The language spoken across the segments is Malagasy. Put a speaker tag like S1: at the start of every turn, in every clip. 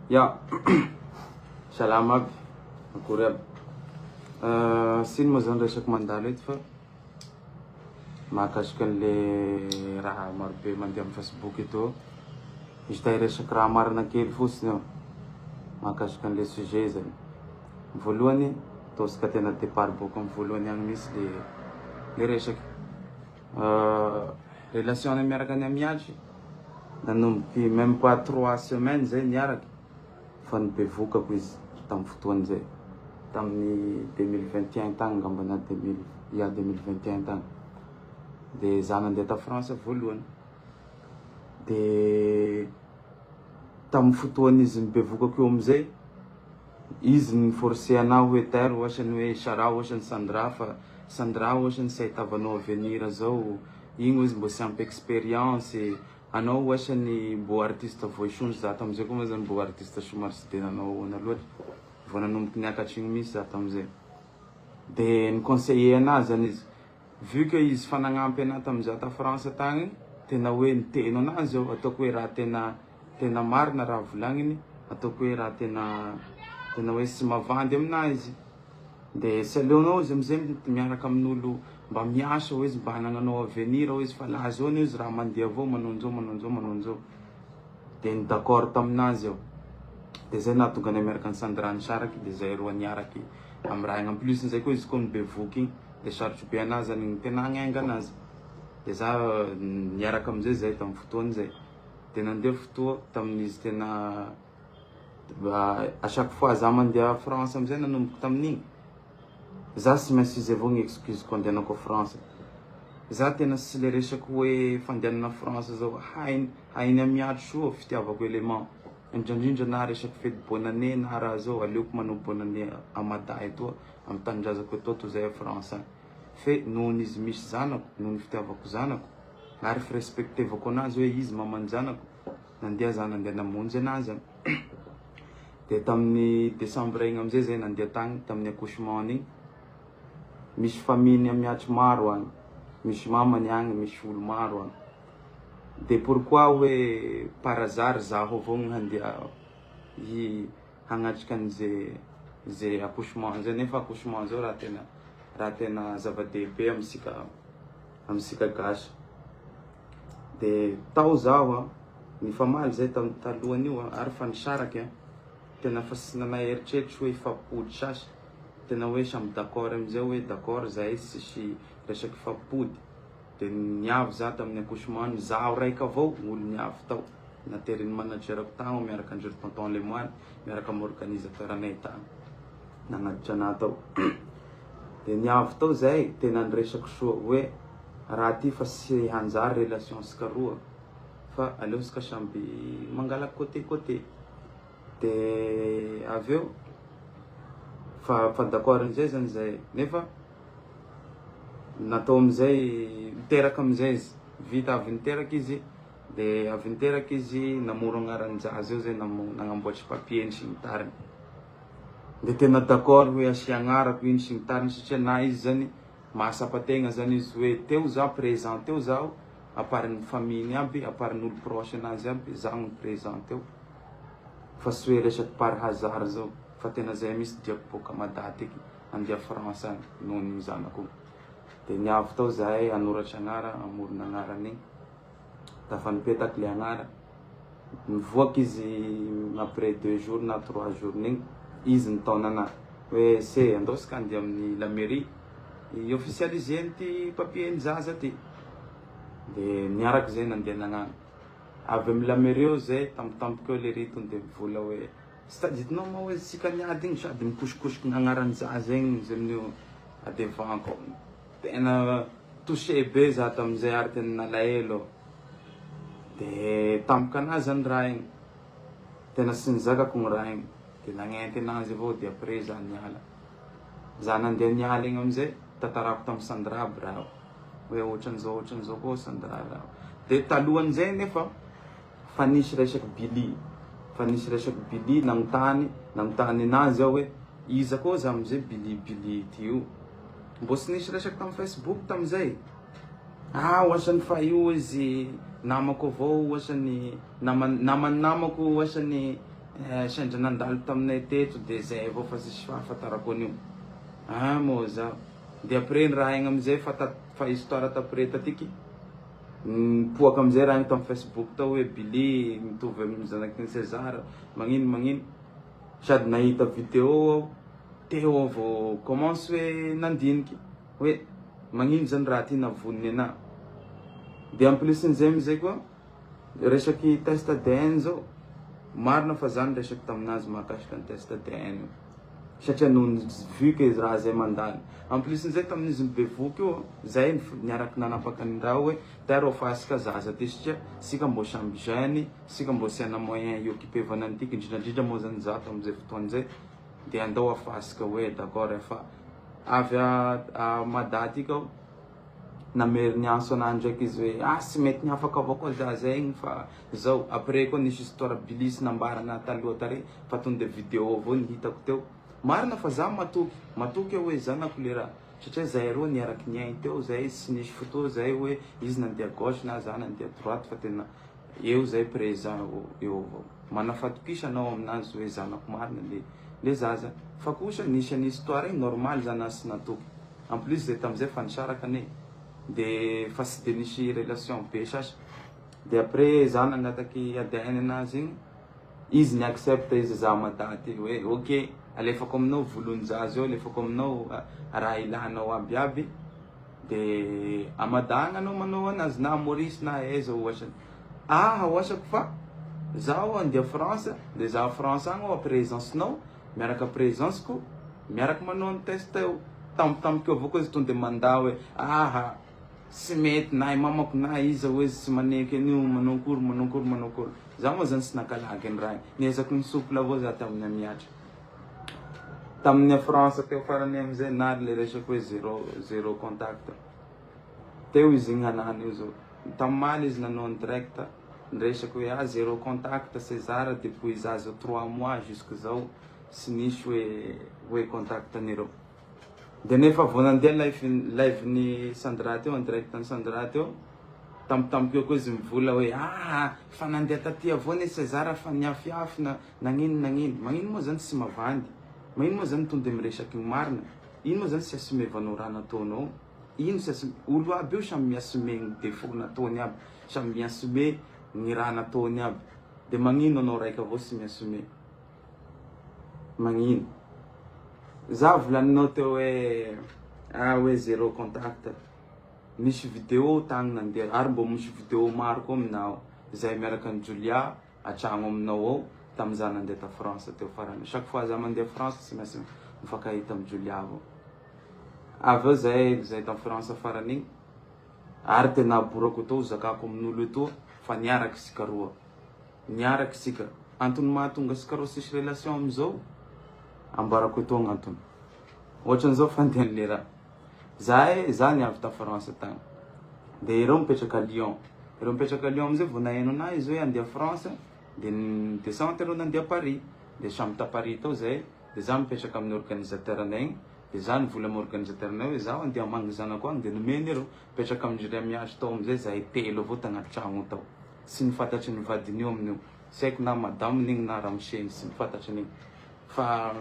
S1: Ya, salama aby, akory aby. Sino moa zany resaky mandalo eto fa mahakasika an'le raha marobe mandeha amin'ny Facebook eto. Izy tay resaky raha marina kely fotsiny eo mahakasika an'le sujet zany. Voalohany, ataontsika tena départ bôka amin'ny voalohany agny misy le resaky relation miaraka any amiatry nanomboky même pas 3 semaines zay niaraky fa nibevokako izy tamin'ny fotoany zay tamin'ny 2021 tagny ngamba na 2021 tagny. De za nandeha ta France voalohany. De tamin'ny fotoany izy nibevokako eo amizay, izy niforcé anao hoe taire ohatrany hoe Sara ohatrany Sandra fa Sandra ohatrany sy ahitavanao avenir zao, igny izy mbo sy ampy expérience, anao ohatrany mbo artiste voisono. Za tamizay koa moa zany mbo artiste somary sy de nanao na loatra vao nanomboky niakatra igny misy za tamizay. De niconseiller anazy zany izy, vu que izy fa nagnampy anahy tamizay ta France tagny, tena hoe niteno anazy eo, ataoko hoe raha tena marina raha volagniny, ataoko hoe raha tena hoe sy mavandy aminazy izy. De sy aleonao izy amizay miaraka amin'olo mba miasa ho izy, mba hanagnanao avenir ho izy, fa laha zao izy raha mandeha avao manao anzao. De ny d'accord taminazy eo. De zay nahatonga ny miaraka ny Sandra nisaraky, de zay roa niaraky amy raha igny. En plus nizay koa izy koa mibevoky igny, de sarotry be anazy zany igny tena agnenga anazy. De za niaraka amizay zay tamin'ny fotoany zay. De nandeha fotoa tamin'izy tena à chaque fois za mandeha France amizay nanomboky tamin'igny, za sy maintsy izy avao ny excuse ko andehanako France. Za tena sy le resaky hoe fandehanana France zao hainy amiatry soa fitiavako élément. Indrindra na resaky fety bonne année na raha zao, aleoko manao bonne année Amada etoa amy tanindrazako etoa toy zay France agny. Fe nohon'ny izy misy zanako, nohon'ny fitiavako zanako, ary fi respectevako anazy hoe izy mamany zanako, nandeha za nandeha namonjy anazy agny. De tamin'ny décembre igny amizay zay nandeha tagny tamin'ny accouchement igny. Misy famille amiatry maro agny, misy mamany agny, misy olo maro agny. De pourquoi hoe par hasard zaho avao ny handeha hagnatrika an'izay accouchement zay, nefa accouchement zao raha tena zava-dehibe amsika gasy. De tao zaho nifamaly zay talohany io ary fa nisaraky tena fa sy nanay eritreritry hoe ifampody sasy, tena hoe samy d'accord amizay hoe d'accord zahay sisy resaky ifampody. De niavy za tamin'ny accouchement, zaho raiky avao olo niavy tao, nateriny managerako tagny miaraka andry tonton Lemoine, miaraka amy organisateur anay tagny nagnaditra anahy tao. De niavy tao zay tena niresaky soa hoe raha ty fa sy hanjary relation sika roa, fa aleo sika samby mangalaky côté. De aveo fa d'accord amizay zany zay, nefa natao amizay niteraky amizay izy, vita avy niteraky izy. De avy niteraky izy namoro agnaranjaza eo zay nagnamboatry papier sy ny tariny. De tena d'accord hoe asia agnarako iny sy ny tariny, satria na izy zany mahasapategna zany izy hoe teo za présent teo zaho, aparin'ny famille aby, aparin'olo proche anazy aby, za no présent teo. Fa sy hoe resaky par hasard zao, fa tena zay misy diako boka madatiky andeha France agny nohon'ny zanako. De niavy tao zahay anoratry agnara, amorona agnarany igny. Dafa nipetaky le agnara, nivoaky izy après 2 jours na 3 jours igny, izy nitaona anahy hoe se andao sika andeha amin'ny la mairie i-officialiser ty papier ny zaza ty. De niaraky zay nandeha nagnano. Avy amy la mairie eo zay tampotampoky eo le ritony, de mivola hoe sy taditinao ma hoe sika niady igny sady mikosokosoky gn'agnaran'ny zaza igny izy amin'io adevanko. Tena touché be za tamizay ary tena nalaelo. De tampoka anazy zany raha igny, tena sy nizakako ny raha igny. De nagnenty anazy avao, de après za niala. Za nandeha niala igny amizay tantarako tamy Sandra aby raha hoe ohatran'izao koa Sandra raha. De talohan'izay nefa fa nisy resaky Billy nagnontany anazy aho hoe iza koa za amizay Billy ty io. Mbo sy nisy resaky tamy Facebook tamizay. Ohatrany fa io izy namako avao, ohatrany namako ohatrany sendra nandalo taminay teto de zay avao fa sisy fahafantarako an'io. Moa zaho. De après raha igny amizay fa histoire tapre tatiky. Poaka amizay raha igny tam Facebook tao hoe Billy mitovy amin'ny zanaky César, magnino. Sady nahita vidéo aho, teo avao commence hoe nandiniky hoe magnino zany raha ty navoniny ana. De en plus n'izay amizay koa resaky test ADN zao, marina fa zany resaky taminazy mahakasika ny test ADN io. Satria no vu que raha zay mandany. En plus n'izay tamin'izy mibevoky io, zay niaraky nanapaka an'iraha hoe tero fasika zaza ty satria sika mbo samby jeune, sika mbo siana moyen ioccupevana an'itiky indrindrandrindra moa zany za tamizay fotoan'izay. De andao afasika hoe d'accord efa avy a madaty kao namery nianso anah ndraiky izy hoe sy mety niafaka avao koa za zay igny fa zao. Après koa nisy histoire bilisy nambarana taloha tare fa tonde vidéo avao nihitako teo. Marina fa za matoky hoe zanako le raha satria zay roa niaraky niainy teo zay sy nisy fotoa zay hoe izy nandeha gauche na za nandeha droite fa tena eo zay présent eo avao. Manafatokisa anao aminazy hoe zanako marina le zaza. Fa kosa nisy any histoire normal zana sy natoky. En plus zay tamizay fa nisaraka ane de fa sy de nisy relation be sasy. De après za nangataky ADN anazy igny, izy niaccepte izy za madaty hoe ok alefako aminao volony zaza eo, alefako aminao raha ilanao aby. De amadagna anao manao anazy na Maurice na aiza ohatrany. Ohatrako fa zaho andeha France, de za France agny présence-nao miaraka présence ko miaraka manao ny test eo. Tampotampoka avao koa izy tonde manda hoe sy mety na mamako na iza hoe sy maneky an'io manao akory. Za moa zany sy nakalagy ny raha. Niezaka misopla avao za tamin'ny amiatra. Tamin'ny France teo farany amizay nary le resaky hoe zéro contact. Teo izy igny hanany io zao. Tamaly izy nanao en direct resaky hoe zéro contact César depuis zaza 3 mois jusque zao sy nisy hoe contact an'ireo. De nefa vao nandeha live ny Sandra teo en direct ny Sandra teo, tampotampoka koa izy mivola hoe fa nandeha taty avao ne César fa niafiafy nagnino. Magnino moa zany sy mavandy. Magnino moa zany tonde miresaky ny marina. Ino moa zany sy assumevanao raha nataonao. Ino sy olo aby io samy miassume ny défaut nataony aby, samy miassume ny raha nataony aby. De magnino anao raiky avao sy miassume. Magnino. Za volaninao teo hoe zéro contact. Misy vidéo tagny nandeha ary mbo misy vidéo maro koa aminao. Zay miaraka ny Julia atragno aminao ao tam'za nandeha ta France teo farany. Chaque fois za mandeha France sy maintsy mifankahita amin'ny Julia avao. Aveo zay ta France farany igny. Ary tena aborako tao zakako amin'olo eto fa niaraky sika roa. Niaraky sika. Antony mahatonga sika roa sisy relation amizao. Ambarako eto gn'antony. Ohatran'izao fandehan'le raha. Za niavy ta France tagny. De ireo mipetraka Lyon. Ireo mipetraka Lyon amizay vao naheno anahy izy hoe andeha France. De descente ireo nandeha Paris. De samy ta Paris tao zay. De za mipetraka amin'ny organisateur anay igny. De za nivola amin'ny organisateur anay hoe zaho andeha hamangy zanako agny de nomeny ireo. Mipetraka amindry mihazo tao amizay zahay telo avao tagnaty tragno tao. Sy nifantatry ny vadiny eo amin'io. Sy haiko na madame n'igny na ramoseny sy nifantatry n'igny. Fa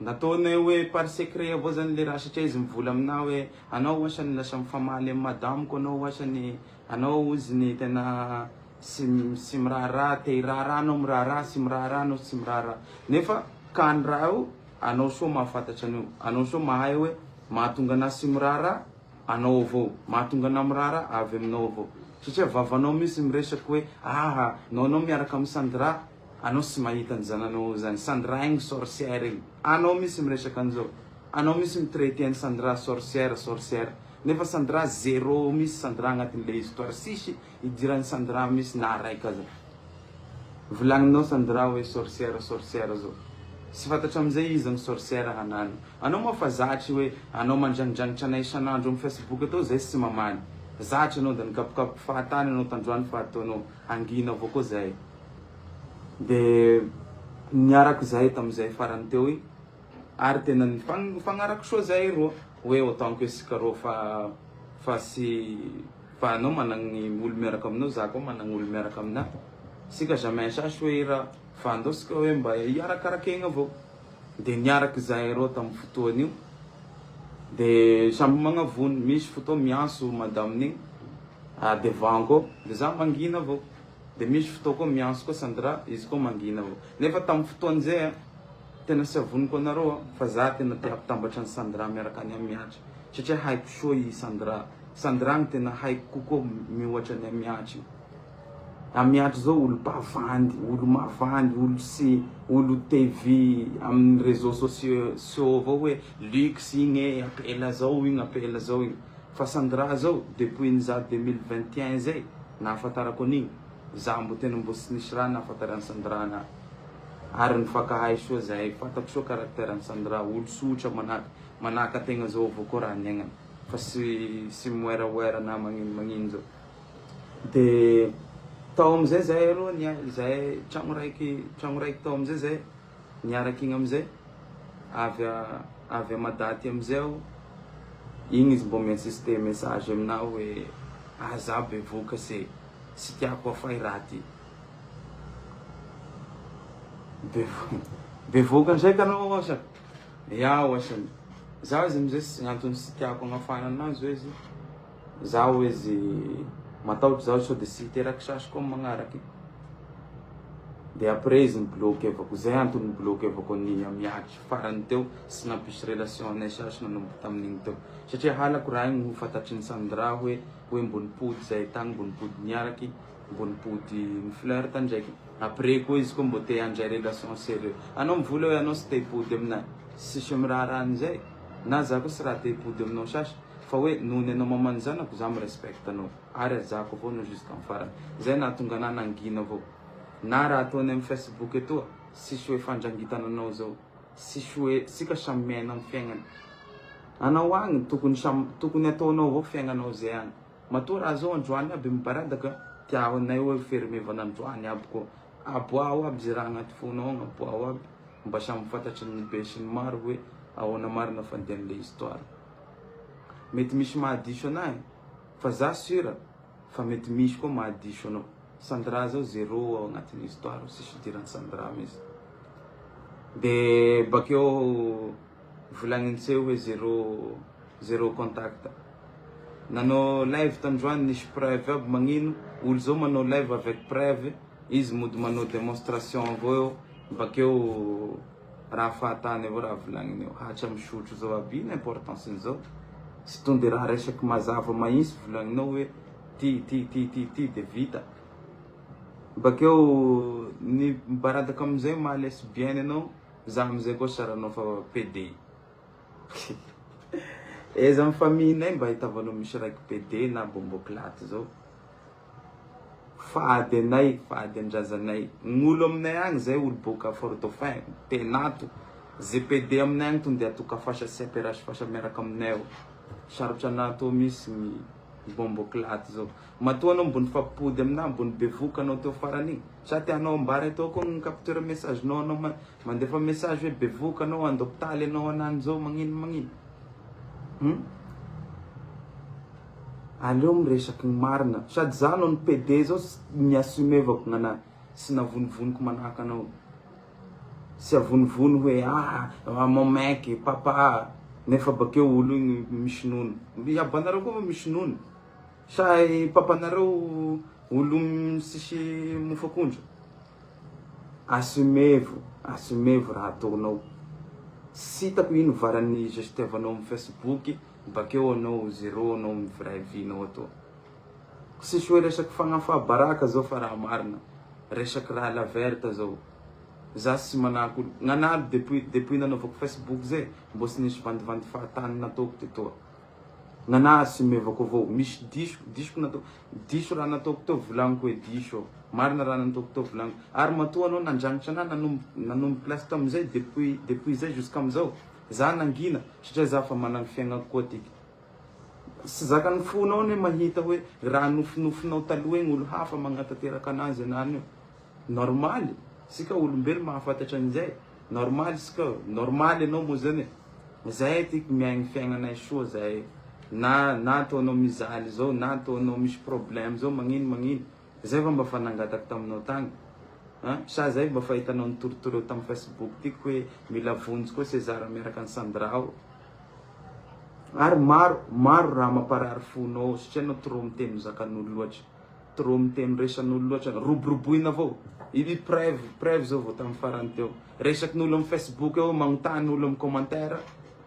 S1: nataony hoe par secret avao zany le raha satria izy mivola amina hoe anao ohatrany lasa mifamaly amin'ny madamiko, anao ohatrany anao ozy ny tena sy miraharaha, te hiraharaha anao miraharaha, sy miraharaha anao sy miraharaha. Nefa ka ny raha io anao soa mahafantatra an'io, anao soa mahay hoe mahatonga anahy sy miraharaha anao avao, mahatonga anahy miraharaha avy aminao avao. Satria vavanao misy miresaky hoe anao miaraka amin'ny Sandra, anao sy mahita ny zananao zany. Sandra igny sorcière igny. Anao misy miresaky an'izao. Anao misy mitraité ny Sandra sorcière. Nefa Sandra zéro misy Sandra agnatin'le histoire. Sisy idiran'ny Sandra misy na raiky aza. Volagninao Sandra hoe sorcière zao. Sy fantatra amizay izy ny sorcière hanany. Anao moa fa zatry hoe anao mandrangitranitra anay isan'andro amin'ny Facebook atao zay sy mamany. Zatry anao da nikapokapo fahatany anao tandroany fahataonao. Angina avao koa zay. De niaraka zay tamizay farany teo igny. Ary tena nifagnaraka soa zay roa. Hoe autant que sika roa fa anao managny olo miaraka aminao, za koa managny olo miaraka aminah. Sika jamais sasy hoe raha fa andosika hoe mba hiarakarak'egna avao. De niaraka zahay rô tamin'ny fotoan'io. De samby magnavony, misy fotoa mianso madame-n'igny devant koa, de za mangina avao. De misy fotoa koa mianso koa Sandra, izy koa mangina avao. Nefa tamin'ny fotoan'izay tena sy avoniko anareo fa za tena te hampitambatra ny Sandra miaraka any Amiatry satria haiko soa i Sandra. Sandra ny tena haiko kokoa mihoatra ny Amiatry. Amiatry zao olo bavandy, olo mavandy, olo TV amin'ny réseaux sociaux avao hoe luxe igny apela zao igny apela zao igny. Fa Sandra zao depuis ny za 2021 zay nahafantarako an'igny, za mbo tena mbo sy nisy raha nahafantaran'ny Sandra anahy. Ary nifakahay soa zahay, fatako soa karakteran'ny Sandra, olo sotra manaka tegna zao avao koa raha niaignany. Fa sy moeraoera na magnino zao. De tao amizay zahay aloha zahay tragno raiky tao amizay zahay niaraka igny amizay avy amadaty amizay aho. Igny izy mbo mi-insiste message aminah hoe za bevoka sy tiako afay raha ty. Bevoka ndraiky anao oasa? Ya oasany. Za izy amizay sy antony sy tiako agnafana anazy hoe izy za hoe izy mataotry zaho sao de sy hiteraky sasy koa magnaraky. De après izy nibloqué avako, zay antony nibloqué avako ny Amiatry farany teo, sy nampisy relation anay sasy nanomboky tamin'igny teo. Satria halako raha igny ho fantatry ny Sandra hoe mbo nipody zahay tagny, mbo nipody niaraky, mbo nipody niflirt ndraiky. Après koa izy koa mbo te handray relation sérieux. Anao mivola hoe anao sy te hipody aminahy, sisy miraharahany zay. Na za koa sy raha te hipody aminao sasy. Fa hoe nohony anao mamany zanako za mirespecte anao, ary azako avao no jusqu'en farany. Zay nahatonga anahy nangina avao. Na raha ataony amin'ny Facebook etoa, sisy hoe fandrangitana anao zao, sisy hoe sika samy miaina amin'ny fiaignana. Anao agny tokony ataonao avao fiaignanao zay agny. Matoa raha zao androany aby mibaradaka, tiahanay hoe fermevana androany aby koa. Aboao aby zay raha agnaty fonao agny, aboao aby mba samy fantatry ny be sy ny maro hoe ahoana marina fandehan'le histoire. Mety misy mahadiso anahy, fa za sura fa mety misy koa mahadiso anao. Sandra zao zéro agnatin'ny histoire, sisy idiran'ny Sandra mihitsy. De bakeo volagnintseo hoe zéro contact. Nanao live tandroany nisy preuve aby magnino, olo zao manao live avec preuve, izy mody manao démonstration avao eo, bakeo raha fahatany avao raha volagniny eo. Hatsa misotro zao aby ino importance n'izao. Sy tonde raha resaky mazava mahitsy volagninao hoe ty de vita. Bakeo ny mibaradaka amizay maha lesbienne anao, za amizay koa saranao fa PD. Eza amin'ny famillenay mba hitavanao misy raiky PD na bomboklaty zao. Fady anay, fady andrazanay. Gn'olo aminay agny zay olo boka Fort-Dauphin, Tenato. Zay PD aminay agny tonde atoka fasa CPRH fasa miaraka aminay ao. Sarotry anahy tô misy ny bomboklaty zao. Matoa anao mbony fampipody aminahy, mbony bevoka anao teo farany. Sa tianao ambara atao koa ny capture message nao, anao mandefa message hoe bevoka anao, andopitaly anao anany zao, magnino. Aleo miresaky ny marina. Sady za anao ny PD zao niassumevako gn'anahy. Sy navonivoniko manahaka anao. Sy avonivony hoe mameky, papa. Nefa bakeo olo igny misy nono. Yabanareo koa misy nono. Sa papanareo olo sisy mofakondro. Assumevo raha ataonao. Sy hitako ino varany gestevanao amin'ny Facebook, bakeo anao zéro anao amin'ny vraie vie nao ato. Sisy hoe resaky fagnafa baraka zao fa raha marina. Resaky raha la verte zao. Za sy manako gn'anahy depuis nanaovako Facebook zay, mbo sy nisy vandivandy fahatany nataoko tetoa. Gn'anahy assumevako avao, misy diso raha nataoko teo volagniko hoe diso. Marina raha nataoko teo volagniko. Ary matoa anao nandrangitra anahy nanomby place tamizay depuis zay jusqu'amizao. Za nangina satria za fa managny fiaignako koa tiky. Sy zakan'ny fonao hoe mahita hoe raha nofinofinao taloha igny olo hafa magnatanteraka anazy anany io. Normaly. Sika olombelo mahafantatra an'izay. Normaly sika, normaly anao moa zany. Zahay tiky miaigny fiaignanay soa zahay. Na ataonao mizaly zao, na ataonao misy problème zao, magnino. Zay fa mba fanangatako taminao tagny. Sa zay mba fahitanao nitorotoro tamin'ny Facebook tiako hoe mila vonjy koa César miaraka ny Sandrao. Ary maro raha mamparary fonao satria anao trop miteny zakan'olo loatra. Trop miteny resan'olo loatra. Roboroboina avao. Ivi preuve zao vao tamin'ny farany teo. Resakin'olo amin'ny Facebook eo, magnontany olo amin'ny commentaire,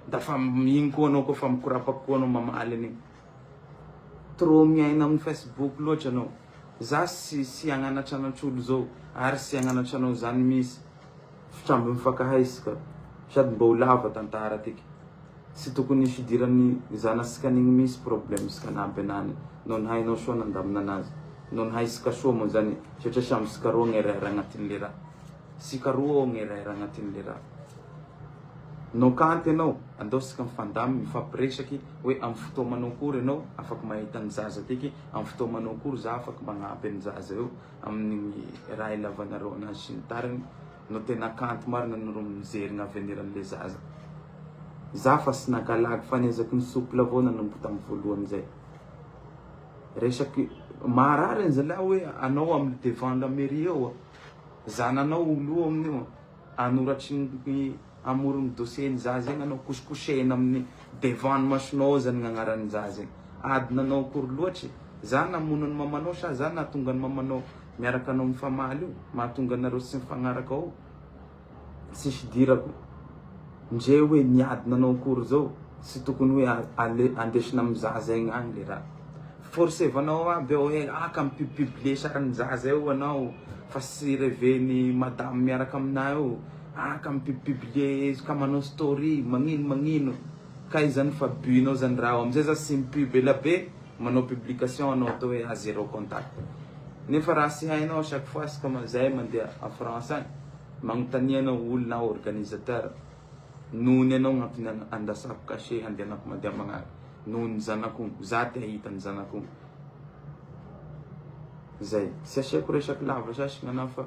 S1: da fa igny koa anao koa fa mikorapako koa anao mamaly an'igny. Trop miaina amin'ny Facebook loatra anao. Za sy agnanatra anatr'olo zao, ary sy agnanatra anao zany misy. Fitramby mifakahaisika, sady mba ho lava tantara tiky. Sy tokony isidiran'ny zanasika n'igny misy problème sika naby anany. No ny hainao soa nandamina anazy. No ny haisika soa moa zany, satria samy sika roa ngerera agnatin'le raha. Sika roa ngerera agnatin'le raha. No kanty anao, andao sika mifandamy, mifampiresaky hoe amin'ny fotoa manao akory anao afaky mahita ny zaza tiky, amin'ny fotoa manao akory za afaky magnampy ny zaza eo amin'ny raha ilavanareo anazy sy ny tariny. No tena kanty marina no mijery gn'aveniran'le zaza. Za fa sy nakalagy fa niezaky ny souple avao nanomboky tamin'ny voalohany zay. Resaky marary anzala hoe anao amin'ny devant la mairie eo, zananao olo amin'io, anoratry ny amorony dossier ny zaza igny anao kosikosehina amin'ny devant ny masonao zany gn'agnaran'ny zaza igny. Adinanao akory loatry, za namono ny mamanao sa za nahatonga ny mamanao miaraka anao mifamaly io, mahatonga anareo sy mifagnaraka ao. Sisy dirako. Ndre hoe niadinanao akory zao, sy tokony hoe andesina amin'ny zaza igny agny le raha. Forcevanao aby ao hoe ka mipublie sarany zaza eo anao, fa sy reveny madame miaraka aminay eo. Ka mipublie ka manao story, magnino. Ka izany fa buinao zany raha amizay za sy mipub ela be, manao publication anao atao hoe à zéro contact. Nefa raha sy hainao chaque fois sika zay mandeha à France agny, magnontanianao olona organisateur. Nohony anao agnatin'ny andasako cachet handehanako mandeha magnaraka. Nohony zanako, za te hahita ny zanako. Zay, sy asiako resaky lava sasy gn'anao fa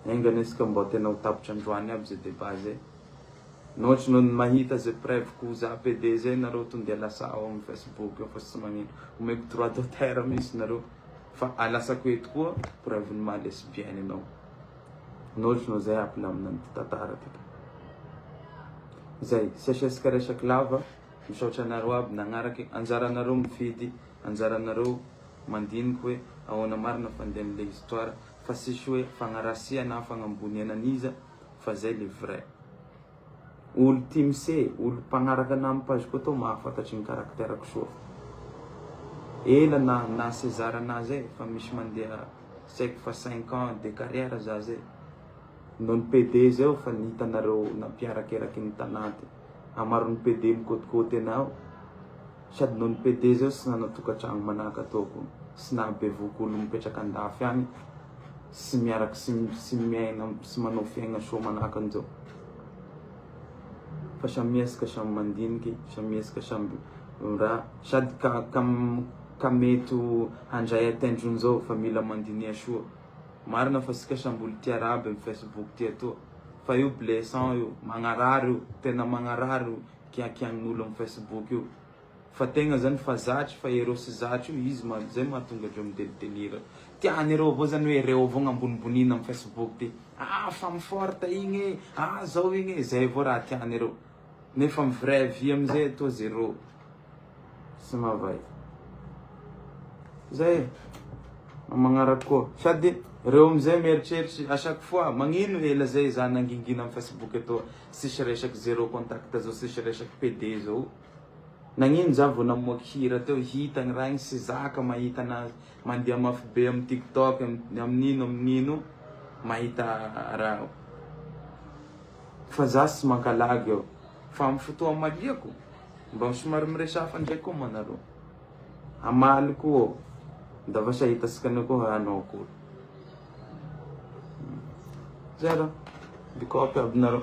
S1: enganesika mba tena ho tapitra androany aby zay débat zay. Nohatry no mahita zay preuve ko za PD zay nareo tonde alasa ao amin'ny Facebook eo fa sy magnino. Omeko droit d'auteur misy nareo. Fa alasako eto koa preuve ny maha lesbienne anao. Nohatry no zay apilamina ny tantara tiky. Zay, sy asiasika resaky lava, misaotra anareo aby nagnaraky, anjaranareo mifidy, anjaranareo mandiniky hoe ahoana marina fandeha am'le histoire, fa sisy hoe fagnarasia na fagnamboniana an'iza, fa zay le vrai. Olo timse, olo mpagnaraka na amin'ny page koa tô mahafantatry ny karakterako soa. Ela na César anazy zay, fa misy mandeha saiky fa 5 ans de carrière za zay. No ny PD zao fa nihitanareo nampiarakeraky ny tananty. Amaro ny PD mikôtikôty anao. Sady no ny PD zao sy nanatokatragno manaka ataoko. Sy nahabevoko olo mipetraka andafy agny. Sy miaraky sy miaina sy manao fiaigna soa manaka an'izao. Fa samiesika samy mandiniky, samiesika samy raha. Sady ka mety handray atendrony zao fa mila mandinia soa. Marina fa sika sambolo tia araby amin'ny Facebook tia toa. Fa io blessant io, magnarary io, tena magnarary io, kiakiagn'olo amin'ny Facebook io. Fa tegna zany fa zatry, fa ero sy zatry io, izy zay mahatonga andreo midelidelira. Tiany ereo avao zany hoe reo avao gn'ambonimbonina amin'ny Facebook ty. Femme forte igny, zao igny, zay avao raha tiany ereo. Nefa amin'ny vrai vie amizay toa zéro. Sy mavay. Zay, magnaraka koa. Sady reo amizay mieritreritra à chaque fois magnino ela zay za nangingina amin'ny Facebook atoa, sisy resaky zéro contact zao, sisy resaky PD zao. Nagnino za vao namoaky hira teo, hita ny raha igny sy zaka mahita anazy, mandeha mafy be amin'ny TikTok, amin'ino, mahita raha. Fa za sy mankalagy eo. Fa amin'ny fotoa maliako, mba somary miresafa ndraiky koa manareo. Amaly koa, da va sa hitasika koa anao koa. Zero, biko aby aby nareo.